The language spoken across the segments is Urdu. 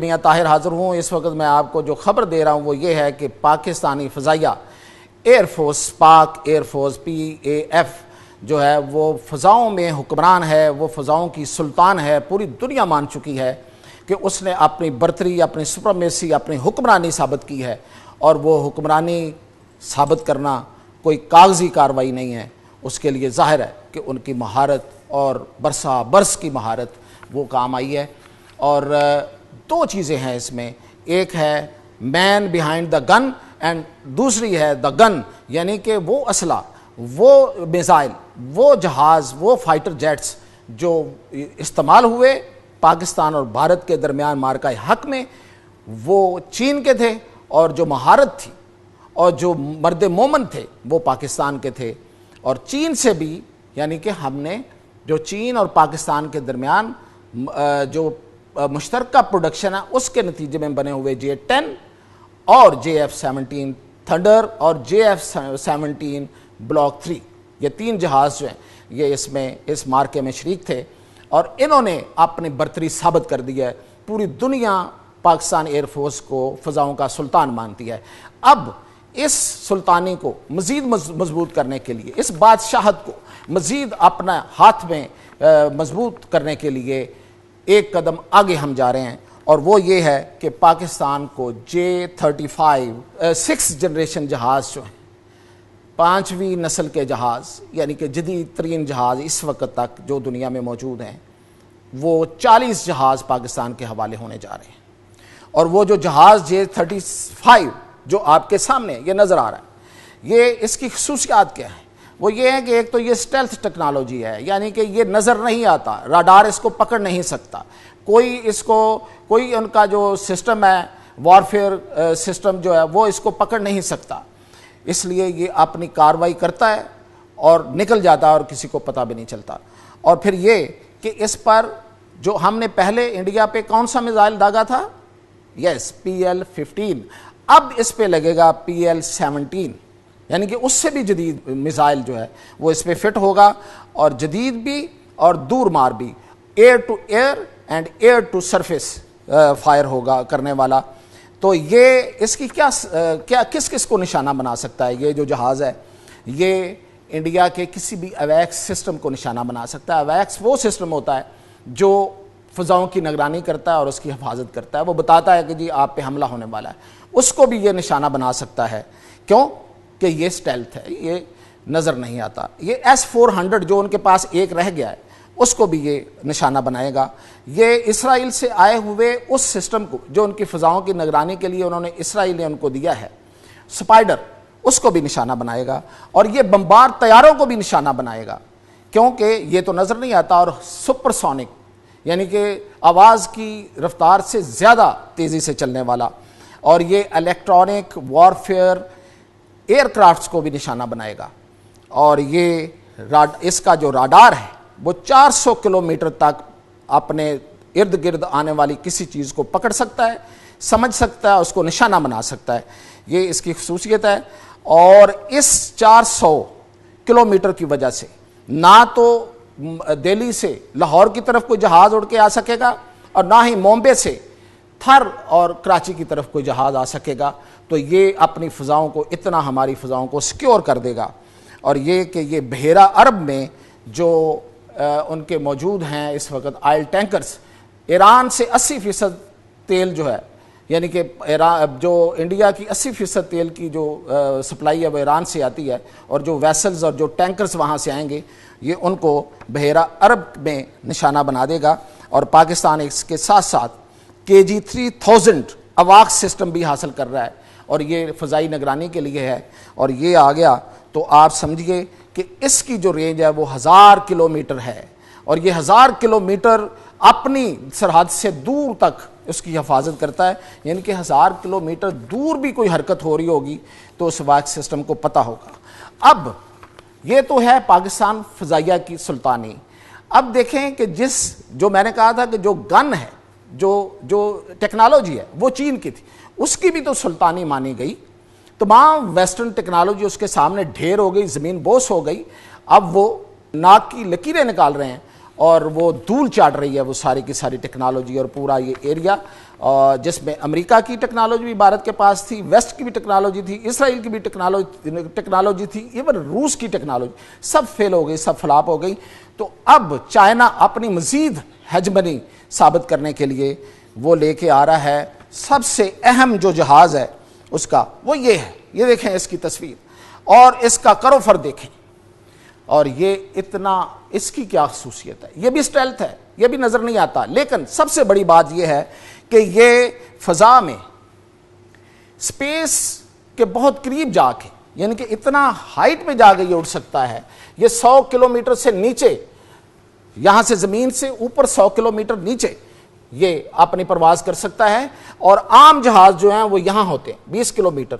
میاں طاہر حاضر ہوں۔ اس وقت میں آپ کو جو خبر دے رہا ہوں وہ یہ ہے کہ پاکستانی فضائیہ ایئر فورس، پاک ایئر فورس PAF جو ہے وہ فضاؤں میں حکمران ہے، وہ فضاؤں کی سلطان ہے۔ پوری دنیا مان چکی ہے کہ اس نے اپنی برتری، اپنی سپرمیسی، اپنی حکمرانی ثابت کی ہے، اور وہ حکمرانی ثابت کرنا کوئی کاغذی کارروائی نہیں ہے۔ اس کے لیے ظاہر ہے کہ ان کی مہارت اور برسا برس کی مہارت وہ کام آئی ہے۔ اور دو چیزیں ہیں اس میں، ایک ہے مین بیہائنڈ دا گن اینڈ دوسری ہے دا گن، یعنی کہ وہ اسلحہ، وہ میزائل، وہ جہاز، وہ فائٹر جیٹس جو استعمال ہوئے پاکستان اور بھارت کے درمیان معرکہ حق میں، وہ چین کے تھے، اور جو مہارت تھی اور جو مرد مومن تھے وہ پاکستان کے تھے۔ اور چین سے بھی، یعنی کہ ہم نے جو چین اور پاکستان کے درمیان جو مشترکہ پروڈکشن ہے اس کے نتیجے میں بنے ہوئے J-10 اور JF-17 تھنڈر اور JF-17 بلاک 3، یہ تین جہاز جو ہیں یہ اس مارکے میں شریک تھے، اور انہوں نے اپنی برتری ثابت کر دی ہے۔ پوری دنیا پاکستان ایئر فورس کو فضاؤں کا سلطان مانتی ہے۔ اب اس سلطانی کو مزید مضبوط کرنے کے لیے، اس بادشاہت کو مزید اپنا ہاتھ میں مضبوط کرنے کے لیے ایک قدم آگے ہم جا رہے ہیں، اور وہ یہ ہے کہ پاکستان کو J-35 6 جنریشن جہاز جو ہیں، 5ویں نسل کے جہاز، یعنی کہ جدید ترین جہاز اس وقت تک جو دنیا میں موجود ہیں، وہ 40 جہاز پاکستان کے حوالے ہونے جا رہے ہیں۔ اور وہ جو جہاز J-35 جو آپ کے سامنے یہ نظر آ رہا ہے، یہ اس کی خصوصیات کیا ہیں؟ وہ یہ ہے کہ ایک تو یہ اسٹیلتھ ٹیکنالوجی ہے، یعنی کہ یہ نظر نہیں آتا، راڈار اس کو پکڑ نہیں سکتا، کوئی ان کا جو سسٹم ہے، وارفیئر سسٹم جو ہے وہ اس کو پکڑ نہیں سکتا، اس لیے یہ اپنی کارروائی کرتا ہے اور نکل جاتا ہے اور کسی کو پتہ بھی نہیں چلتا۔ اور پھر یہ کہ اس پر جو ہم نے پہلے انڈیا پہ کون سا میزائل داغا تھا؟ یس، PL-15، اب اس پہ لگے گا PL-17، یعنی کہ اس سے بھی جدید میزائل جو ہے وہ اس پہ فٹ ہوگا، اور جدید بھی اور دور مار بھی، air to air and air to surface fire ہوگا کرنے والا۔ تو یہ اس کی کس کو نشانہ بنا سکتا ہے؟ یہ جو جہاز ہے یہ انڈیا کے کسی بھی اویکس سسٹم کو نشانہ بنا سکتا ہے۔ اویکس وہ سسٹم ہوتا ہے جو فضاؤں کی نگرانی کرتا ہے اور اس کی حفاظت کرتا ہے، وہ بتاتا ہے کہ جی آپ پہ حملہ ہونے والا ہے، اس کو بھی یہ نشانہ بنا سکتا ہے۔ کیوں؟ کہ یہ اسٹیلتھ ہے، یہ نظر نہیں آتا۔ یہ S-400 جو ان کے پاس ایک رہ گیا ہے اس کو بھی یہ نشانہ بنائے گا۔ یہ اسرائیل سے آئے ہوئے اس سسٹم کو جو ان کی فضاؤں کی نگرانی کے لیے انہوں نے اسرائیل نے ان کو دیا ہے، سپائڈر، اس کو بھی نشانہ بنائے گا، اور یہ بمبار طیاروں کو بھی نشانہ بنائے گا، کیونکہ یہ تو نظر نہیں آتا، اور سپر سونک یعنی کہ آواز کی رفتار سے زیادہ تیزی سے چلنے والا، اور یہ الیکٹرانک وارفیئر ایئر کرافٹس کو بھی نشانہ بنائے گا۔ اور یہ اس کا جو راڈار ہے وہ 400 کلومیٹر تک اپنے ارد گرد آنے والی کسی چیز کو پکڑ سکتا ہے، سمجھ سکتا ہے، اس کو نشانہ بنا سکتا ہے، یہ اس کی خصوصیت ہے۔ اور اس 400 کلومیٹر کی وجہ سے نہ تو دہلی سے لاہور کی طرف کوئی جہاز اڑ کے آ سکے گا، اور نہ ہی بامبے سے تھر اور کراچی کی طرف کوئی جہاز آ سکے گا۔ تو یہ اپنی فضاؤں کو اتنا، ہماری فضاؤں کو سیکیور کر دے گا۔ اور یہ کہ یہ بحیرہ عرب میں جو ان کے موجود ہیں اس وقت آئل ٹینکرز، ایران سے 80% تیل جو ہے، یعنی کہ جو انڈیا کی 80% تیل کی جو سپلائی ہے وہ ایران سے آتی ہے، اور جو ویسلز اور جو ٹینکرز وہاں سے آئیں گے یہ ان کو بحیرہ عرب میں نشانہ بنا دے گا۔ اور پاکستان اس کے ساتھ ساتھ KG-3000 اواق سسٹم بھی حاصل کر رہا ہے، اور یہ فضائی نگرانی کے لیے ہے، اور یہ آ گیا تو آپ سمجھیے کہ اس کی جو رینج ہے وہ 1000 کلومیٹر ہے، اور یہ 1000 کلومیٹر اپنی سرحد سے دور تک اس کی حفاظت کرتا ہے، یعنی کہ 1000 کلومیٹر دور بھی کوئی حرکت ہو رہی ہوگی تو اس اواق سسٹم کو پتہ ہوگا۔ اب یہ تو ہے پاکستان فضائیہ کی سلطانی۔ اب دیکھیں کہ جو میں نے کہا تھا کہ جو گن ہے، جو ٹیکنالوجی ہے وہ چین کی تھی، اس کی بھی تو سلطانی مانی گئی۔ تمام ویسٹرن ٹیکنالوجی اس کے سامنے ڈھیر ہو گئی، زمین بوس ہو گئی۔ اب وہ ناک کی لکیریں نکال رہے ہیں اور وہ دھول چاٹ رہی ہے وہ ساری کی ساری ٹیکنالوجی اور پورا یہ ایریا، جس میں امریکہ کی ٹیکنالوجی بھی بھارت کے پاس تھی، ویسٹ کی بھی ٹیکنالوجی تھی، اسرائیل کی بھی ٹیکنالوجی تھی، ایون روس کی ٹیکنالوجی، سب فیل ہو گئی، سب فلاپ ہو گئی۔ تو اب چائنا اپنی مزید ہیجمنی ثابت کرنے کے لیے وہ لے کے آ رہا ہے سب سے اہم جو جہاز ہے اس کا، وہ یہ ہے۔ یہ دیکھیں اس کی تصویر اور اس کا کرو فر دیکھیں، اور یہ اتنا، اس کی کیا خصوصیت ہے، یہ بھی اسٹیلتھ ہے، یہ بھی نظر نہیں آتا، لیکن سب سے بڑی بات یہ ہے کہ یہ فضا میں سپیس کے بہت قریب جا کے، یعنی کہ اتنا ہائٹ میں جا کے یہ اڑ سکتا ہے۔ یہ 100 کلومیٹر سے نیچے، یہاں سے زمین سے اوپر 100 کلومیٹر نیچے یہ اپنی پرواز کر سکتا ہے، اور عام جہاز جو ہیں وہ یہاں ہوتے ہیں 20 کلومیٹر،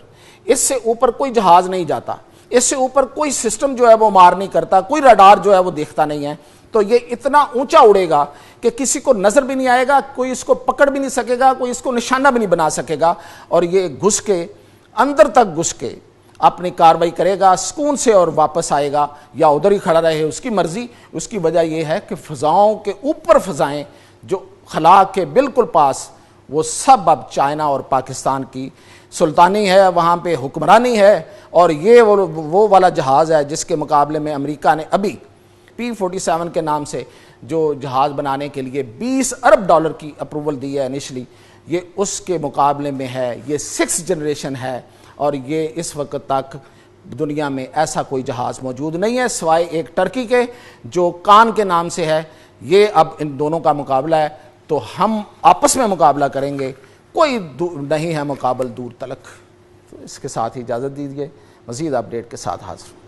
اس سے اوپر کوئی جہاز نہیں جاتا، اس سے اوپر کوئی سسٹم جو ہے وہ مار نہیں کرتا، کوئی رڈار جو ہے وہ دیکھتا نہیں ہے۔ تو یہ اتنا اونچا اڑے گا کہ کسی کو نظر بھی نہیں آئے گا، کوئی اس کو پکڑ بھی نہیں سکے گا، کوئی اس کو نشانہ بھی نہیں بنا سکے گا، اور یہ گھس کے اندر تک گھس کے اپنی کاروائی کرے گا سکون سے اور واپس آئے گا، یا ادھر ہی کھڑا رہے، اس کی مرضی۔ اس کی وجہ یہ ہے کہ فضاؤں کے اوپر فضائیں جو خلا کے بالکل پاس، وہ سب اب چائنا اور پاکستان کی سلطانی ہے، وہاں پہ حکمرانی ہے۔ اور یہ وہ والا جہاز ہے جس کے مقابلے میں امریکہ نے ابھی P-47 کے نام سے جو جہاز بنانے کے لیے $20 ارب کی اپروول دی ہے انیشلی، یہ اس کے مقابلے میں ہے، یہ 6th جنریشن ہے، اور یہ اس وقت تک دنیا میں ایسا کوئی جہاز موجود نہیں ہے سوائے ایک ٹرکی کے جو کان کے نام سے ہے۔ یہ اب ان دونوں کا مقابلہ ہے، تو ہم آپس میں مقابلہ کریں گے، کوئی نہیں ہے مقابل دور تلک۔ تو اس کے ساتھ ہی اجازت دیجیے، مزید اپڈیٹ کے ساتھ حاضر ہوں۔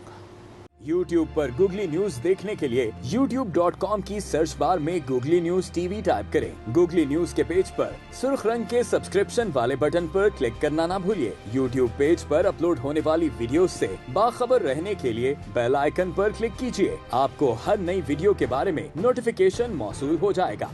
یوٹیوب پر گوگلی نیوز دیکھنے کے لیے youtube.com کی سرچ بار میں googly news T V type کریں۔ گوگلی نیوز کے پیج پر سرخ رنگ کے سبسکرپشن والے بٹن پر کلک کرنا نہ بھولیے۔ یوٹیوب پیج پر اپلوڈ ہونے والی ویڈیوز سے باخبر رہنے کے لیے بیل آئیکن پر کلک کیجیے۔ آپ کو ہر نئی ویڈیو کے بارے میں نوٹیفیکیشن موصول ہو جائے گا۔